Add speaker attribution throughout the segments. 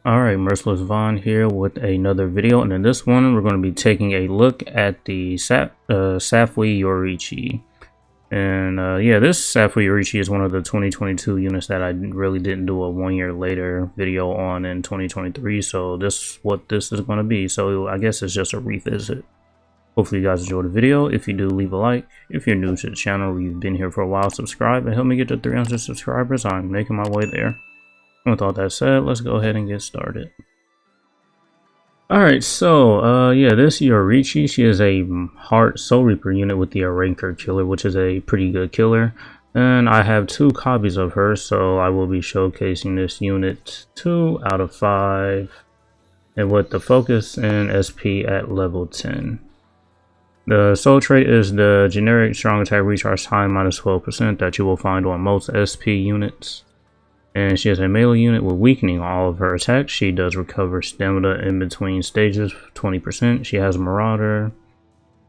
Speaker 1: Alright, Merciless Vaughn here with another video, and in this one we're going to be taking a look at the SAFWY Yoruichi. And yeah, this SAFWY Yoruichi is one of the 2022 units that I really didn't do a 1 year later video on in 2023, so this what this is going to be. So I guess it's just a revisit. Hopefully you guys enjoyed the video. If you do, leave a like. If you're new to the channel or you've been here for a while, subscribe and help me get to 300 subscribers. I'm making my way there. With all that said, let's go ahead and get started. Alright, so yeah, this Yoruichi, she is a Heart Soul Reaper unit with the Ranker Killer, which is a pretty good killer. And I have 2 copies of her, so I will be showcasing this unit 2 out of 5. And with the focus and SP at level 10. The soul trait is the generic strong attack recharge time minus 12% that you will find on most SP units. And she has a melee unit with weakening all of her attacks. She does recover stamina in between stages, 20%. She has Marauder.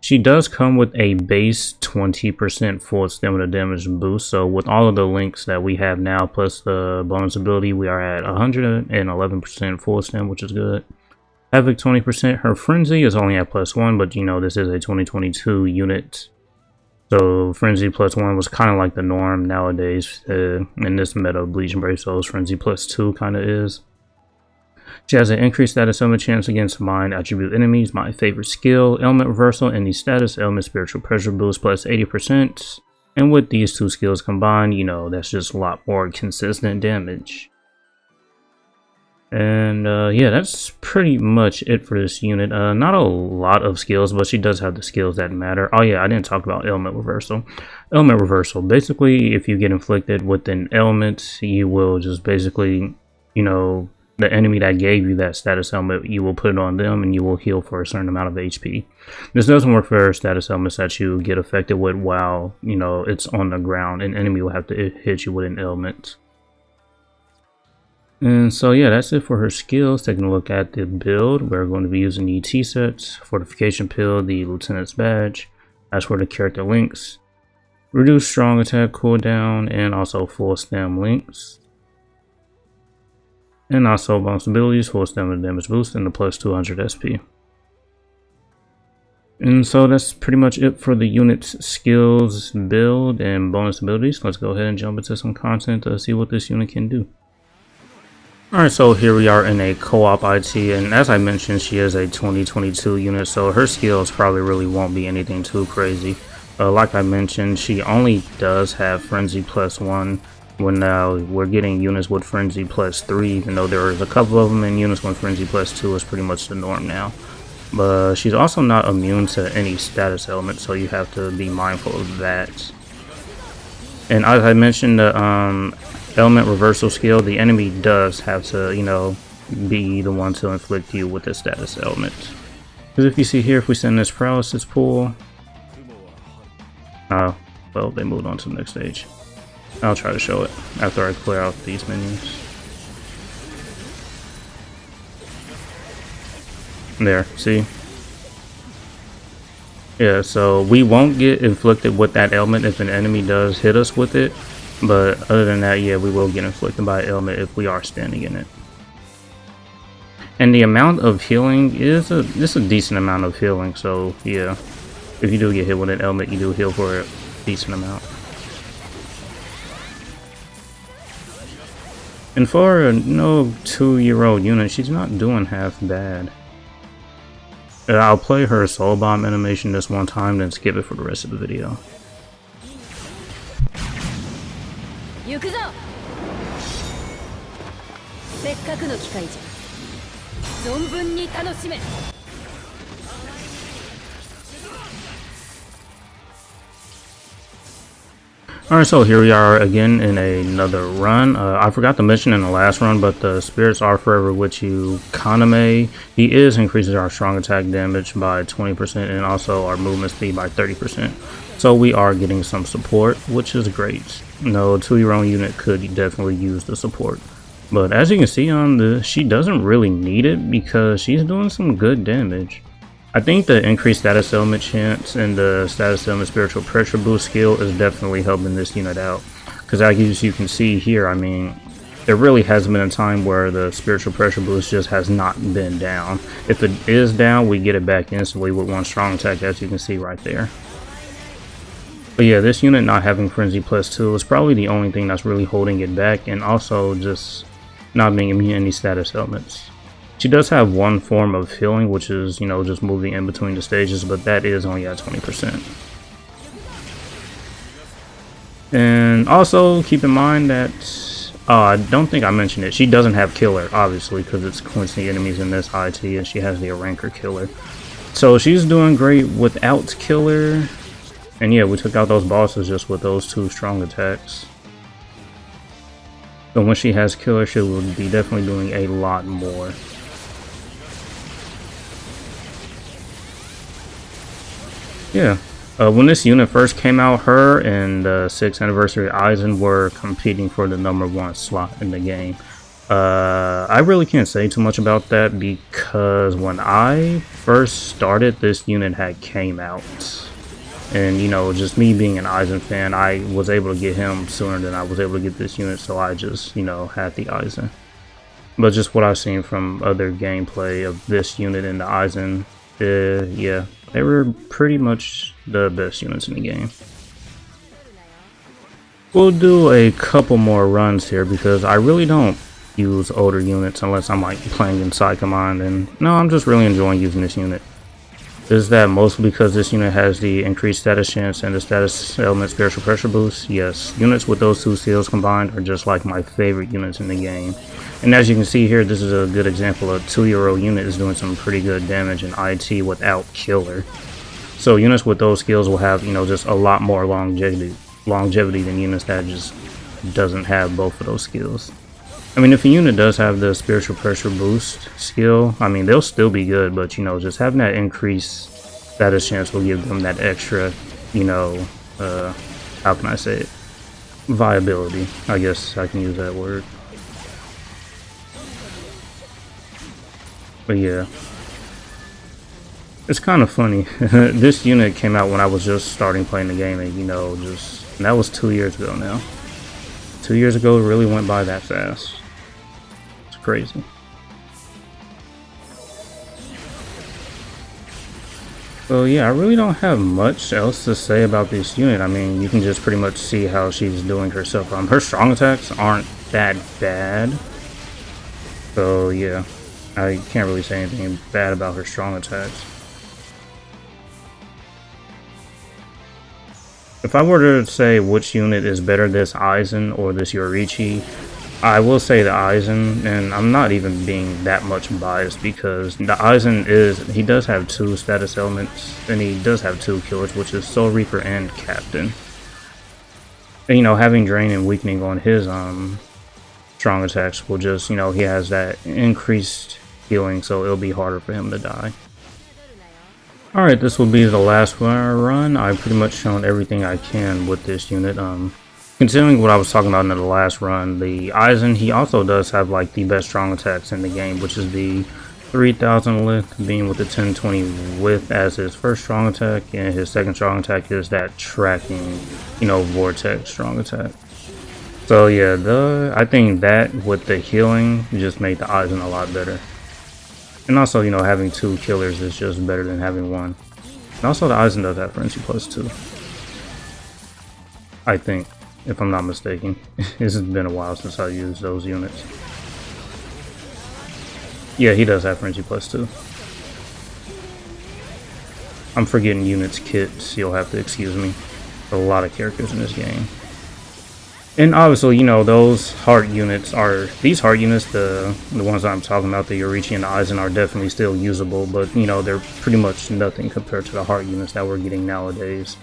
Speaker 1: She does come with a base 20% full stamina damage boost. So with all of the links that we have now, plus the bonus ability, we are at 111% full stam, which is good. Havoc 20%. Her Frenzy is only at +1, but you know, this is a 2022 unit. So Frenzy +1 was kind of like the norm nowadays in this meta of Bleach and Brave Souls. Frenzy +2 kind of is. She has an increased status element chance against mind attribute enemies, my favorite skill, element reversal, and the status element spiritual pressure boost plus 80%. And with these 2 skills combined, you know, that's just a lot more consistent damage. And yeah, that's pretty much it for this unit. Not a lot of skills, but she does have the skills that matter. Oh yeah, I didn't talk about element reversal. Element reversal, basically if you get inflicted with an element, you will just basically, you know, the enemy that gave you that status element, you will put it on them and you will heal for a certain amount of HP. This doesn't work for status elements that you get affected with while, you know, it's on the ground. An enemy will have to hit you with an element. And so yeah, that's it for her skills. Taking a look at the build, we're going to be using the T-sets, Fortification Pill, the Lieutenant's Badge. As for the character links, reduce strong attack cooldown, and also full stam links. And also bonus abilities, full stamina damage boost, and the plus 200 SP. And so that's pretty much it for the unit's skills, build, and bonus abilities. Let's go ahead and jump into some content to see what this unit can do. Alright, so here we are in a co-op IT, and as I mentioned, she is a 2022 unit, so her skills probably really won't be anything too crazy. Like I mentioned, she only does have Frenzy +1, when now we're getting units with Frenzy +3, even though there is a couple of them in units with Frenzy +2 is pretty much the norm now. But she's also not immune to any status element, so you have to be mindful of that. And as I mentioned, the element reversal skill, the enemy does have to, you know, be the one to inflict you with the status element. Because if you see here, if we send this paralysis pool, well, they moved on to the next stage. I'll try to show it after I clear out these minions. There, see? Yeah, so we won't get inflicted with that element if an enemy does hit us with it. But other than that, yeah, we will get inflicted by an element if we are standing in it. And the amount of healing is a decent amount of healing, so yeah. If you do get hit with an element, you do heal for a decent amount. And for a 2-year-old unit, she's not doing half bad. I'll play her soul bomb animation this one time, then skip it for the rest of the video. Alright, so here we are again in another run. I forgot to mention in the last run, but the Spirits Are Forever with you Kaname, he increases our strong attack damage by 20% and also our movement speed by 30%. So we are getting some support, which is great. No 2-year-old unit could definitely use the support. But as you can see on the, she doesn't really need it because she's doing some good damage. I think the increased status element chance and the status element spiritual pressure boost skill is definitely helping this unit out. Because as you can see here, I mean, there really hasn't been a time where the spiritual pressure boost just has not been down. If it is down, we get it back instantly with one strong attack, as you can see right there. But yeah, this unit not having Frenzy +2 is probably the only thing that's really holding it back, and also just not being immune to any status elements. She does have one form of healing, which is, you know, just moving in between the stages, but that is only at 20%. And also keep in mind that I don't think I mentioned it. She doesn't have killer, obviously, because it's Quincy enemies in this IT, and she has the ranker killer. So she's doing great without killer. And yeah, we took out those bosses just with those 2 strong attacks. But when she has killer, she will be definitely doing a lot more. Yeah. When this unit first came out, her and the 6th anniversary Aizen were competing for the #1 slot in the game. I really can't say too much about that because when I first started, this unit had came out. And, you know, just me being an Aizen fan, I was able to get him sooner than I was able to get this unit, so I just, you know, had the Aizen. But just what I've seen from other gameplay of this unit and the Aizen, yeah, they were pretty much the best units in the game. We'll do a couple more runs here because I really don't use older units unless I'm like playing in Psychomon, and no, I'm just really enjoying using this unit. Is that mostly because this unit has the increased status chance and the status element spiritual pressure boost? Yes, units with those 2 skills combined are just like my favorite units in the game. And as you can see here, this is a good example. A 2-year-old unit is doing some pretty good damage in IT without killer. So units with those skills will have, you know, just a lot more longevity than units that just doesn't have both of those skills. I mean, if a unit does have the spiritual pressure boost skill, I mean, they'll still be good, but, you know, just having that increased status chance will give them that extra, you know, how can I say it? Viability. I guess I can use that word. But yeah. It's kind of funny. This unit came out when I was just starting playing the game, and, you know, and that was 2 years ago now. 2 years ago, it really went by that fast. It's crazy. So yeah, I really don't have much else to say about this unit. I mean, you can just pretty much see how she's doing herself. Her strong attacks aren't that bad. So yeah, I can't really say anything bad about her strong attacks. If I were to say which unit is better, this Aizen or this Yoruichi, I will say the Aizen, and I'm not even being that much biased because the Aizen he does have 2 status elements, and he does have 2 killers, which is Soul Reaper and Captain. And, you know, having Drain and Weakening on his strong attacks will just, you know, he has that increased healing, so it'll be harder for him to die. Alright, this will be the last run. I've pretty much shown everything I can with this unit. Considering what I was talking about in the last run, the Aizen, he also does have like the best strong attacks in the game, which is the 3000 lift, being with the 1020 width as his first strong attack, and his second strong attack is that tracking, you know, vortex strong attack. So yeah, I think that with the healing just made the Aizen a lot better. And also, you know, having 2 killers is just better than having 1. And also the Aizen does have Frenzy +2. I think, if I'm not mistaken. This has been a while since I used those units. Yeah, he does have Frenzy +2. I'm forgetting units kits, you'll have to excuse me. There are a lot of characters in this game. And obviously, you know, those heart units these heart units, the ones I'm talking about, the Yoruichi and the Aizen, are definitely still usable, but, you know, they're pretty much nothing compared to the heart units that we're getting nowadays.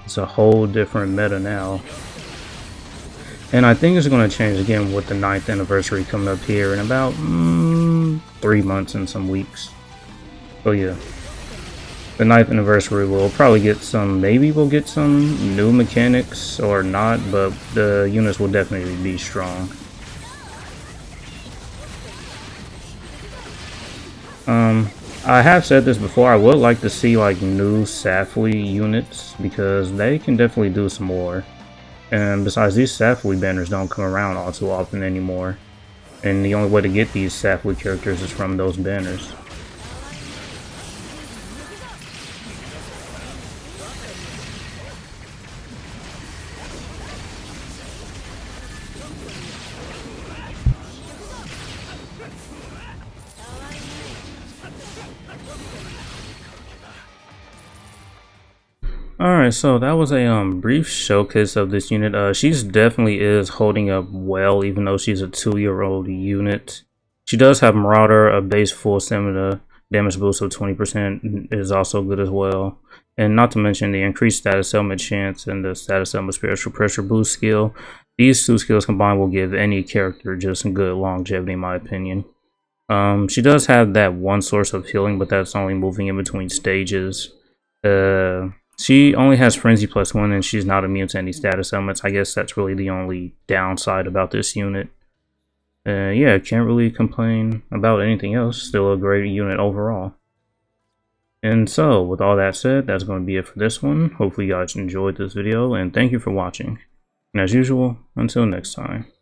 Speaker 1: It's a whole different meta now. And I think it's going to change again with the 9th anniversary coming up here in about 3 months and some weeks. So yeah. The 9th anniversary will probably get maybe we'll get some new mechanics or not, but the units will definitely be strong. I have said this before, I would like to see like new SAFWY units because they can definitely do some more. And besides, these SAFWY banners don't come around all too often anymore. And the only way to get these SAFWY characters is from those banners. Alright, so that was a brief showcase of this unit. She's definitely is holding up well, even though she's a 2-year-old unit. She does have Marauder, a base full stamina damage boost of 20% is also good as well. And not to mention the increased status element chance and the status element spiritual pressure boost skill. These two skills combined will give any character just good longevity in my opinion. She does have that one source of healing, but that's only moving in between stages. She only has Frenzy +1 and she's not immune to any status elements. I guess that's really the only downside about this unit. Yeah, can't really complain about anything else. Still a great unit overall. And so, with all that said, that's going to be it for this one. Hopefully you guys enjoyed this video, and thank you for watching. And as usual, until next time.